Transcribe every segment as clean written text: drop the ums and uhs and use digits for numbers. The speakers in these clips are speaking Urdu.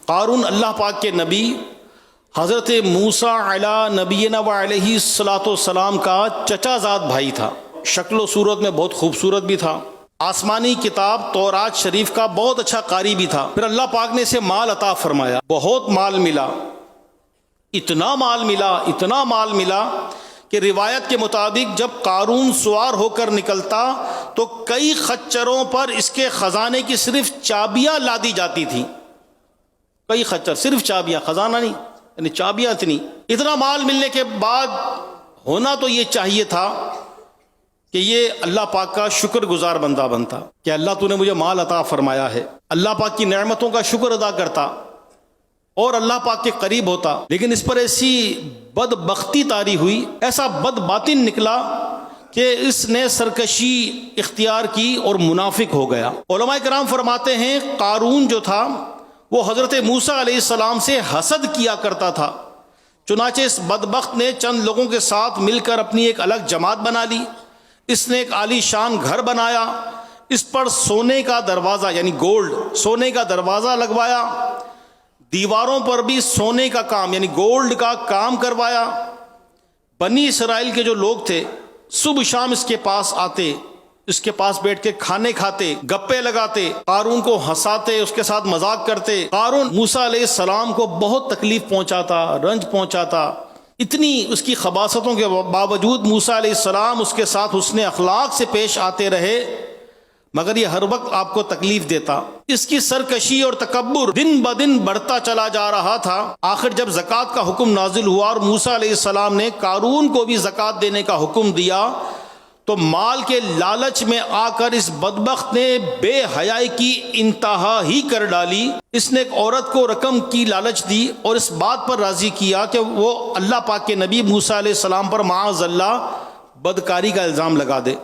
قارون اللہ پاک کے نبی حضرت موسیٰ علی نبینا و علیہ الصلوۃ والسلام کا چچا زاد بھائی تھا. شکل و صورت میں بہت خوبصورت بھی تھا. آسمانی کتاب تورات شریف کا بہت اچھا قاری بھی تھا. پھر اللہ پاک نے اسے مال عطا فرمایا. بہت مال ملا، اتنا مال ملا کہ روایت کے مطابق جب قارون سوار ہو کر نکلتا تو کئی خچروں پر اس کے خزانے کی صرف چابیاں لادی جاتی تھیں. کئی خچر، صرف چابیاں، خزانہ نہیں، یعنی چابیاں اتنی. اتنا مال ملنے کے بعد ہونا تو یہ چاہیے تھا کہ یہ اللہ پاک کا شکر گزار بندہ بنتا کہ اللہ تو نے مجھے مال عطا فرمایا ہے، اللہ پاک کی نعمتوں کا شکر ادا کرتا اور اللہ پاک کے قریب ہوتا. لیکن اس پر ایسی بدبختی طاری ہوئی، ایسا بد باطن نکلا کہ اس نے سرکشی اختیار کی اور منافق ہو گیا. علماء کرام فرماتے ہیں قارون جو تھا وہ حضرت موسیٰ علیہ السلام سے حسد کیا کرتا تھا. چنانچہ اس بدبخت نے چند لوگوں کے ساتھ مل کر اپنی ایک الگ جماعت بنا لی. اس نے ایک عالی شان گھر بنایا، اس پر سونے کا دروازہ یعنی گولڈ، سونے کا دروازہ لگوایا، دیواروں پر بھی سونے کا کام یعنی گولڈ کا کام کروایا. بنی اسرائیل کے جو لوگ تھے صبح شام اس کے پاس آتے، اس کے پاس بیٹھ کے کھانے کھاتے، گپے لگاتے، قارون کو ہنساتے، اس کے ساتھ مذاق کرتے. قارون موسیٰ علیہ السلام کو بہت تکلیف پہنچاتا، رنج پہنچاتا. اتنی اس کی خباثتوں کے باوجود موسیٰ علیہ السلام اس کے ساتھ حسن اخلاق سے پیش آتے رہے، مگر یہ ہر وقت آپ کو تکلیف دیتا. اس کی سرکشی اور تکبر دن بدن بڑھتا چلا جا رہا تھا. آخر جب زکوٰۃ کا حکم نازل ہوا اور موسیٰ علیہ السلام نے قارون کو بھی زکوٰۃ دینے کا حکم دیا تو مال کے لالچ میں آ کر اس بدبخت نے بے حیائی کی انتہا ہی کر ڈالی. اس نے ایک عورت کو رقم کی لالچ دی اور اس بات پر راضی کیا کہ وہ اللہ پاک کے نبی موسیٰ علیہ السلام پر معاذ اللہ بدکاری کا الزام لگا دے.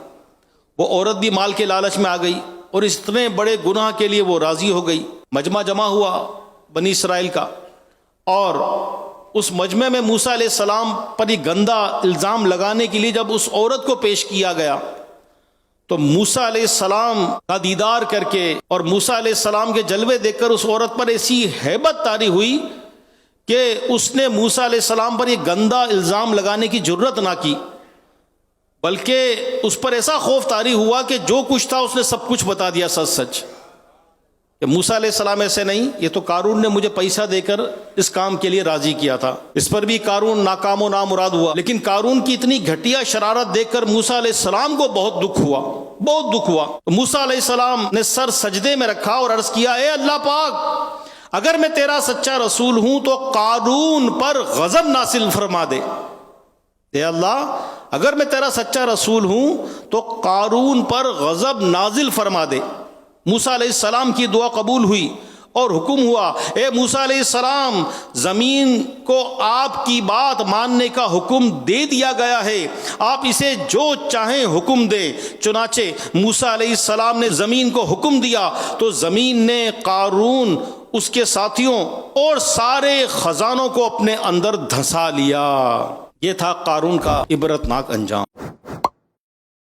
وہ عورت بھی مال کے لالچ میں آ گئی اور اس اتنے بڑے گناہ کے لیے وہ راضی ہو گئی. مجمع جمع ہوا بنی اسرائیل کا اور اس مجمع میں موسیٰ علیہ السلام پر یہ گندا الزام لگانے کے لیے جب اس عورت کو پیش کیا گیا تو موسیٰ علیہ السلام کا دیدار کر کے اور موسیٰ علیہ السلام کے جلوے دیکھ کر اس عورت پر ایسی ہیبت طاری ہوئی کہ اس نے موسیٰ علیہ السلام پر یہ گندا الزام لگانے کی جرت نہ کی، بلکہ اس پر ایسا خوف طاری ہوا کہ جو کچھ تھا اس نے سب کچھ بتا دیا سچ سچ کہ موسیٰ علیہ السلام ایسے نہیں، یہ تو قارون نے مجھے پیسہ دے کر اس کام کے لیے راضی کیا تھا. اس پر بھی قارون ناکام و نامراد ہوا. لیکن قارون کی اتنی گھٹیا شرارت دیکھ کر موسیٰ علیہ السلام کو بہت دکھ ہوا. تو موسیٰ علیہ السلام نے سر سجدے میں رکھا اور عرض کیا، اے اللہ پاک، اگر میں تیرا سچا رسول ہوں تو قارون پر غضب نازل فرما دے. اے اللہ، اگر میں تیرا سچا رسول ہوں تو قارون پر غضب نازل فرما دے. موسیٰ علیہ السلام کی دعا قبول ہوئی اور حکم ہوا، اے موسیٰ علیہ السلام، زمین کو آپ کی بات ماننے کا حکم دے دیا گیا ہے، آپ اسے جو چاہیں حکم دے. چنانچہ موسیٰ علیہ السلام نے زمین کو حکم دیا تو زمین نے قارون، اس کے ساتھیوں اور سارے خزانوں کو اپنے اندر دھسا لیا. یہ تھا قارون کا عبرتناک انجام.